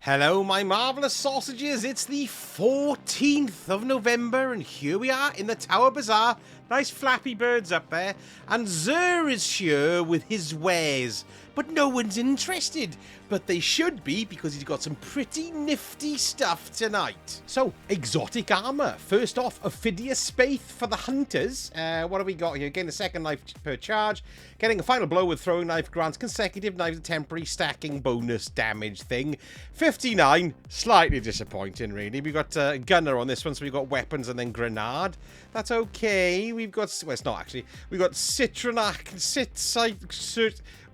Hello, my marvellous sausages. It's the 14th of November, and here we are in the Tower Bazaar. Nice flappy birds up there. And Zer is here with his wares. But no one's interested. But they should be, because he's got some pretty nifty stuff tonight. So, exotic armor. First off, Ophidia Spaith for the hunters. What have we got here? Again, the second knife per charge. Getting a final blow with throwing knife grants consecutive knives and temporary stacking bonus damage thing. 59. Slightly disappointing, really. We've got gunner on this one, so we've got weapons and then grenade. That's okay. We've got... Well, it's not, actually. We've got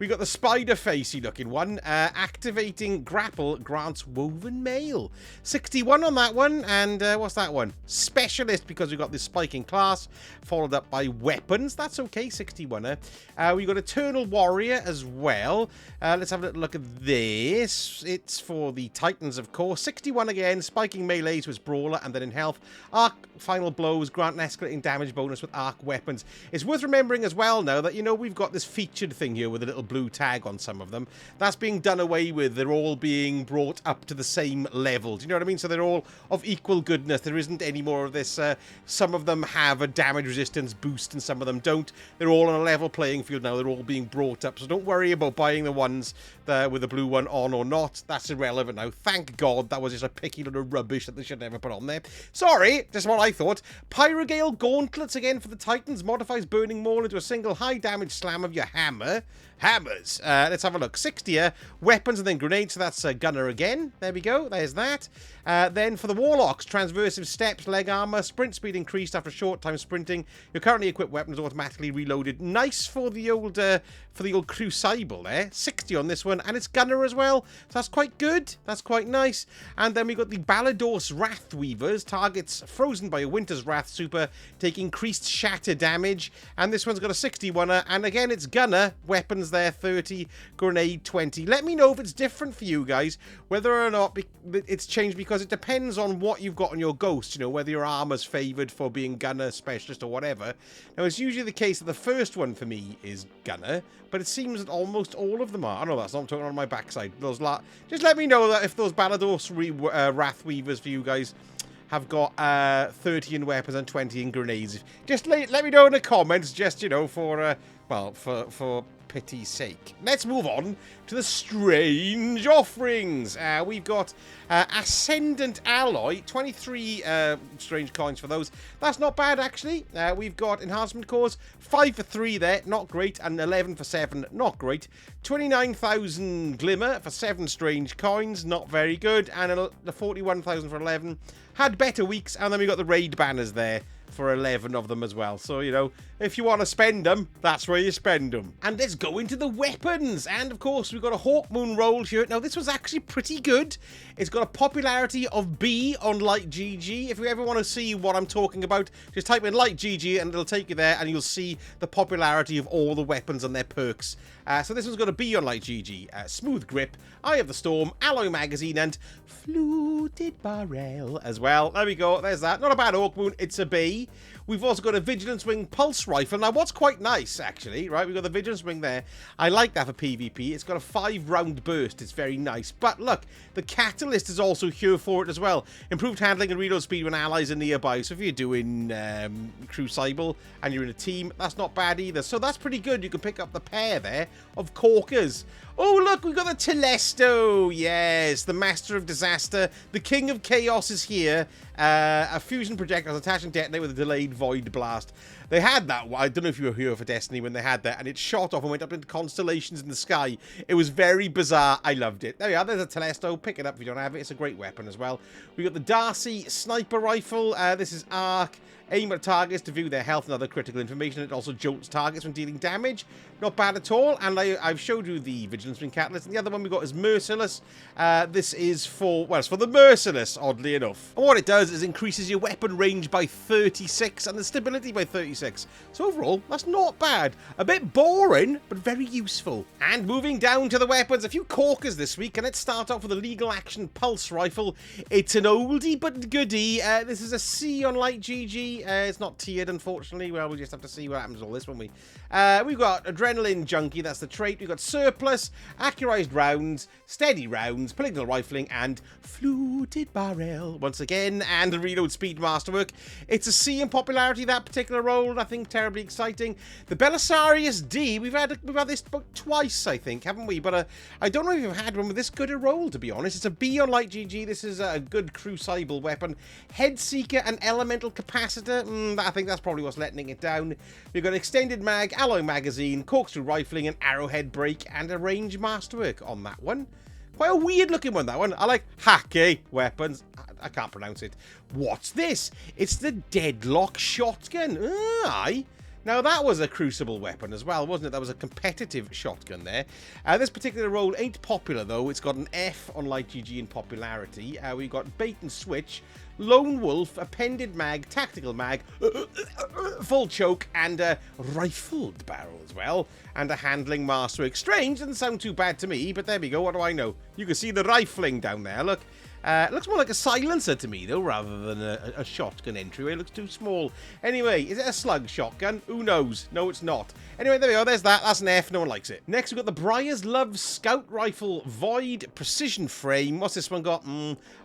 we got the spider facey looking one. Activating grapple grants woven mail. 61 on that one. And what's that one? Specialist, because we've got this spiking class. Followed up by weapons. That's okay, 61. We've got Eternal Warrior as well. Let's have a little look at this. It's for the Titans, of course. 61 again. Spiking melees was Brawler. And then in health, arc final blows grant an escalating damage bonus with arc weapons. It's worth remembering as well now that, you know, we've got this featured thing here with a little blue tag on some of them. That's being done away with. They're all being brought up to the same level. Do you know what I mean? So they're all of equal goodness. There isn't any more of this. Some of them have a damage resistance boost and some of them don't. They're all on a level playing field now. They're all being brought up. So don't worry about buying the ones with the blue one on or not. That's irrelevant now. Thank God that was just a picky little rubbish that they should never put on there. Sorry, just what I thought. Pyrogale Gauntlets again for the Titans. Modifies Burning Maul into a single high damage slam of your hammer. Hammers. Let's have a look. 60 weapons and then grenades. So that's gunner again. There we go. There's that. Then for the Warlocks, transversive steps, leg armor, sprint speed increased after a short time sprinting. Your currently equipped weapons automatically reloaded. Nice for the old Crucible there. 60 on this one, and it's gunner as well. So that's quite good. That's quite nice. And then we got the Balados Wrathweavers. Targets frozen by a Winter's Wrath super, take increased shatter damage. And this one's got a 61, and again it's gunner. Weapons there 30, grenade 20. Let me know if it's different for you guys, whether or not it's changed, because it depends on what you've got on your ghost, you know, whether your armor's favored for being gunner, specialist, or whatever. Now, it's usually the case that the first one for me is gunner, but it seems that almost all of them are. I know that's not, I'm talking on my backside. Just let me know that if those Balados Wrathweavers for you guys have got 30 in weapons and 20 in grenades. Just let me know in the comments, just, you know, for pity's sake. Let's move on to the strange offerings. We've got Ascendant Alloy, 23 strange coins for those. That's not bad, actually. We've got Enhancement Cores, 5 for 3 there, not great, and 11 for 7, not great. 29,000 Glimmer for 7 strange coins, not very good, and the 41,000 for 11. Had better weeks, and then we got the raid banners there for 11 of them as well. So, you know, if you want to spend them, that's where you spend them. And let's go into the weapons. And, of course, we've got a Hawkmoon roll here. Now, this was actually pretty good. It's got a popularity of B on Light GG. If you ever want to see what I'm talking about, just type in Light GG and it'll take you there, and you'll see the popularity of all the weapons and their perks. So this one's got a B on Light GG. Smooth Grip, Eye of the Storm, Alloy Magazine, and Fluted Barrel as well. There we go. There's that. Not a bad Hawkmoon. It's a B. We've also got a Vigilance Wing Pulse Rifle. Now, what's quite nice, actually, right? We've got the Vigilance Wing there. I like that for PvP. It's got a 5-round burst. It's very nice. But look, the Catalyst is also here for it as well. Improved handling and reload speed when allies are nearby. So if you're doing Crucible and you're in a team, that's not bad either. So that's pretty good. You can pick up the pair there of corkers. Oh, look, we've got the Telesto. Yes, the Master of Disaster. The King of Chaos is here. A fusion projectile attach and detonate with a delayed void blast. They had that. I don't know if you were here for Destiny when they had that, and it shot off and went up into constellations in the sky. It was very bizarre. I loved it. There we are. There's a Telesto. Pick it up if you don't have it. It's a great weapon as well. We got the Darcy Sniper Rifle. This is arc. Aim at targets to view their health and other critical information. It also jolts targets when dealing damage. Not bad at all. And I've showed you the Vigilance Wing Catalyst. And the other one we got is Merciless. This is for, well, it's for the Merciless, oddly enough. And what it does is increases your weapon range by 36 and the stability by 36. So overall, that's not bad. A bit boring, but very useful. And moving down to the weapons, a few corkers this week. And let's start off with a Legal Action Pulse Rifle. It's an oldie but goodie. This is a C on Light GG. It's not tiered, unfortunately. Well, we'll just have to see what happens with all this, won't we? We've got Adrenaline Junkie. That's that's the trait. We've got surplus, accurized rounds, steady rounds, polygonal rifling, and fluted barrel once again, and a reload speed masterwork. It's a C in popularity, that particular role. Nothing terribly exciting. The Belisarius D, we've had this about twice, I think, haven't we? But I don't know if you've had one with this good a roll, to be honest. It's a B on Light GG. This is a good crucible weapon. Head Seeker and Elemental Capacitor. I think that's probably what's letting it down. We've got extended mag, alloy magazine, corkscrew rifling, and arrowhead break, and a range masterwork on that one. Quite a weird looking one, that one. I like hacky weapons. I can't pronounce it. What's this? It's the Deadlock shotgun. Aye. Now, that was a crucible weapon as well, wasn't it? That was a competitive shotgun there. This particular role ain't popular, though. It's got an F on Light GG in popularity. We've got bait and switch, lone wolf, appended mag, tactical mag, full choke, and a rifled barrel as well. And a handling masterwork. Strange, doesn't sound too bad to me, but there we go. What do I know? You can see the rifling down there, look. It looks more like a silencer to me, though, rather than a shotgun entryway. It looks too small. Anyway, is it a slug shotgun? Who knows? No, it's not. Anyway, there we go. There's that. That's an F. No one likes it. Next, we've got the Briar's Love Scout Rifle Void Precision Frame. What's this one got?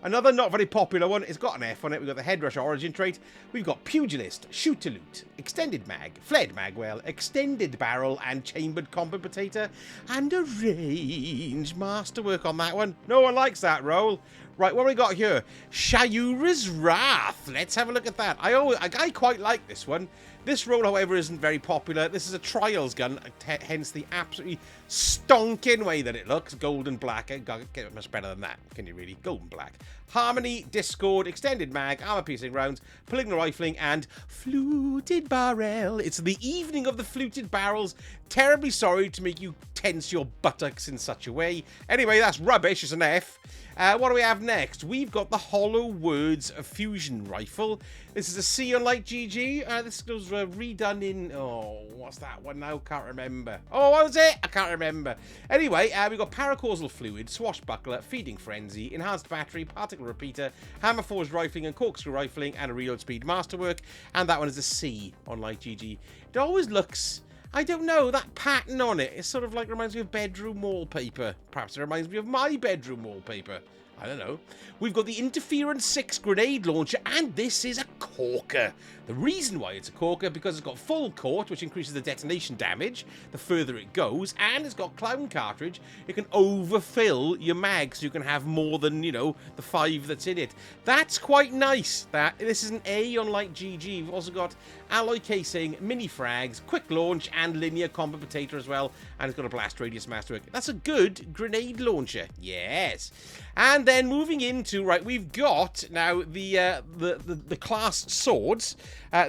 Another not very popular one. It's got an F on it. We've got the Head Rush Origin trait. We've got Pugilist, Shoot to Loot, Extended Mag, Fled Magwell, Extended Barrel, and Chambered Compensator, and a Range Masterwork on that one. No one likes that roll. Right, what have we got here? Shayura's Wrath. Let's have a look at that. I quite like this one. This roll, however, isn't very popular. This is a trials gun, hence the absolutely stonking way that it looks. Gold and black. It get much better than that, can you really? Gold and black. Harmony, Discord, Extended Mag, Armor Piercing Rounds, Polygonal Rifling, and Fluted Barrel. It's the evening of the Fluted Barrels. Terribly sorry to make you tense your buttocks in such a way. Anyway, that's rubbish. It's an F. What do we have next? We've got the Hollow Words Fusion Rifle. This is a C on Light GG. This was redone in... Oh, what's that one now? Can't remember. Oh, what was it? I can't remember. Anyway, we've got Paracausal Fluid, Swashbuckler, Feeding Frenzy, Enhanced Battery, Particle Repeater, Hammer Forged Rifling, and Corkscrew Rifling, and a Reload Speed Masterwork. And that one is a C on Light GG. It always looks... I don't know, that pattern on it, it sort of like reminds me of bedroom wallpaper. Perhaps it reminds me of my bedroom wallpaper. I don't know. We've got the Interference 6 grenade launcher, and this is a corker. The reason why it's a corker, because it's got full court, which increases the detonation damage the further it goes, and it's got clown cartridge. It can overfill your mag, so you can have more than, you know, the 5 that's in it. That's quite nice. This is an A on Light GG. We've also got alloy casing, mini frags, quick launch, and linear compensator as well, and it's got a blast radius masterwork. That's a good grenade launcher. Yes. And then moving into, right, we've got now the class swords.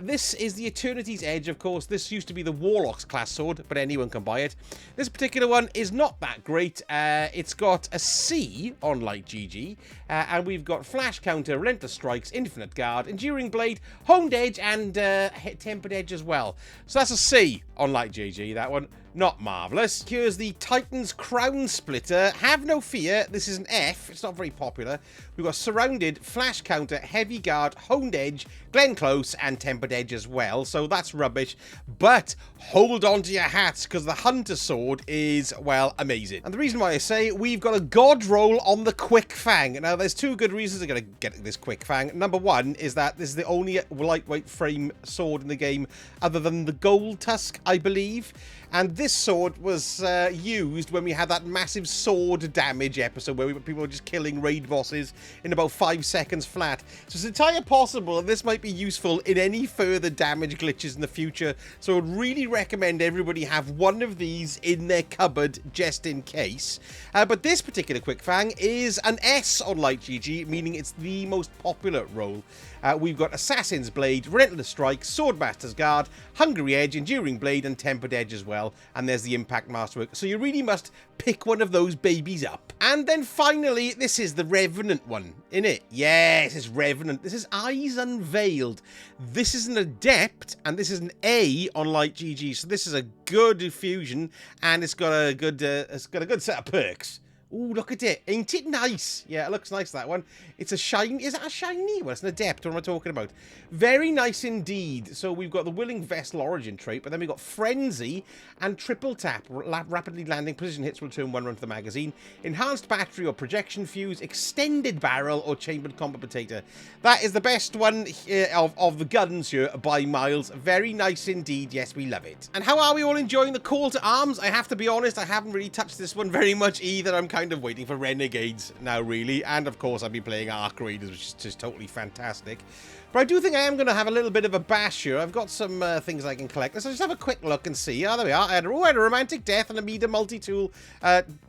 This is the Eternity's Edge, of course. This used to be the Warlock's class sword, but anyone can buy it. This particular one is not that great. It's got a C on Light GG, and we've got Flash Counter, Relentless Strikes, Infinite Guard, Enduring Blade, Honed Edge, and Tempered Edge as well. So that's a C on Light GG, that one. Not marvellous. Here's the Titan's Crown Splitter. Have no fear, this is an F. It's not very popular. We've got Surrounded, Flash Counter, Heavy Guard, Honed Edge, Glen Close, and Tempered Edge as well. So that's rubbish. But hold on to your hats, because the Hunter Sword is, well, amazing. And the reason why I say we've got a God roll on the Quickfang. Now, there's two good reasons I'm going to get this Quickfang. Number one is that this is the only lightweight frame sword in the game other than the Gold Tusk, I believe. And this sword was used when we had that massive sword damage episode where people were just killing raid bosses in about 5 seconds flat. So it's entirely possible that this might be useful in any further damage glitches in the future. So I'd really recommend everybody have one of these in their cupboard just in case. But this particular Quickfang is an S on Light GG, meaning it's the most popular role. We've got Assassin's Blade, Relentless Strike, Swordmaster's Guard, Hungry Edge, Enduring Blade, and Tempered Edge as well. And there's the Impact Masterwork. So you really must pick one of those babies up. And then finally, this is the Revenant one, innit? Yes, it's Revenant. This is Eyes Unveiled. This is an Adept, and this is an A on Light GG. So this is a good fusion, and it's got a good set of perks. Ooh, look at it. Ain't it nice? Yeah, it looks nice, that one. It's a shiny. Is that a shiny? Well, it's an Adept. What am I talking about? Very nice indeed. So we've got the Willing Vessel Origin trait, but then we've got Frenzy and Triple Tap. Rapidly landing precision hits will return 1 run to the magazine. Enhanced Battery or Projection Fuse. Extended Barrel or Chambered Combat Potato. That is the best one of the guns here by miles. Very nice indeed. Yes, we love it. And how are we all enjoying the call to arms? I have to be honest, I haven't really touched this one very much either. I'm kind of waiting for Renegades now, really. And, of course, I've been playing Arc Raiders, which is just totally fantastic. But I do think I am going to have a little bit of a bash here. I've got some things I can collect. Let's just have a quick look and see. Oh, there we are. I had a Romantic Death and a Mida Multi-Tool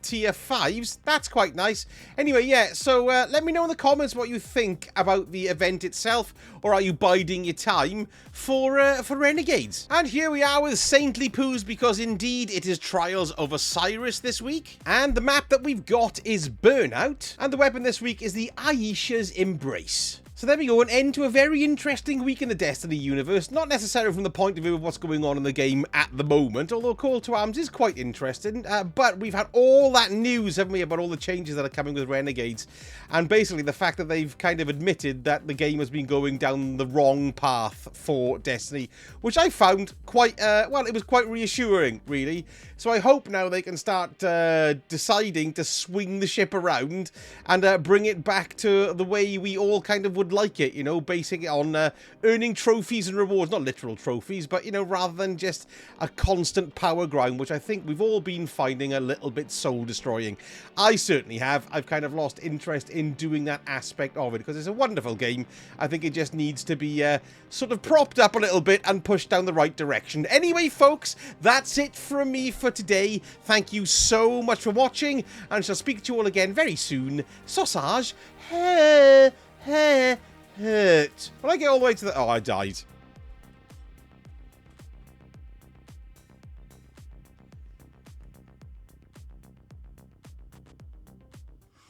Tier 5s. That's quite nice. Anyway, yeah, so let me know in the comments what you think about the event itself, or are you biding your time for Renegades? And here we are with Saintly Poos, because indeed it is Trials of Osiris this week. And the map that we've got is Burnout. And the weapon this week is the Aisha's Embrace. So there we go, an end to a very interesting week in the Destiny universe. Not necessarily from the point of view of what's going on in the game at the moment, although Call to Arms is quite interesting. But we've had all that news, haven't we, about all the changes that are coming with Renegades. And basically the fact that they've kind of admitted that the game has been going down the wrong path for Destiny, which I found quite, well, it was quite reassuring, really. So I hope now they can start deciding to swing the ship around and bring it back to the way we all kind of would like it, you know, basing it on earning trophies and rewards, not literal trophies, but, you know, rather than just a constant power grind, which I think we've all been finding a little bit soul-destroying. I certainly have. I've kind of lost interest in doing that aspect of it, because it's a wonderful game. I think it just needs to be sort of propped up a little bit and pushed down the right direction. Anyway, folks, that's it from me for today. Thank you so much for watching, and I shall speak to you all again very soon. Sausage, hurt. Will I get all the way to the... Oh, I died.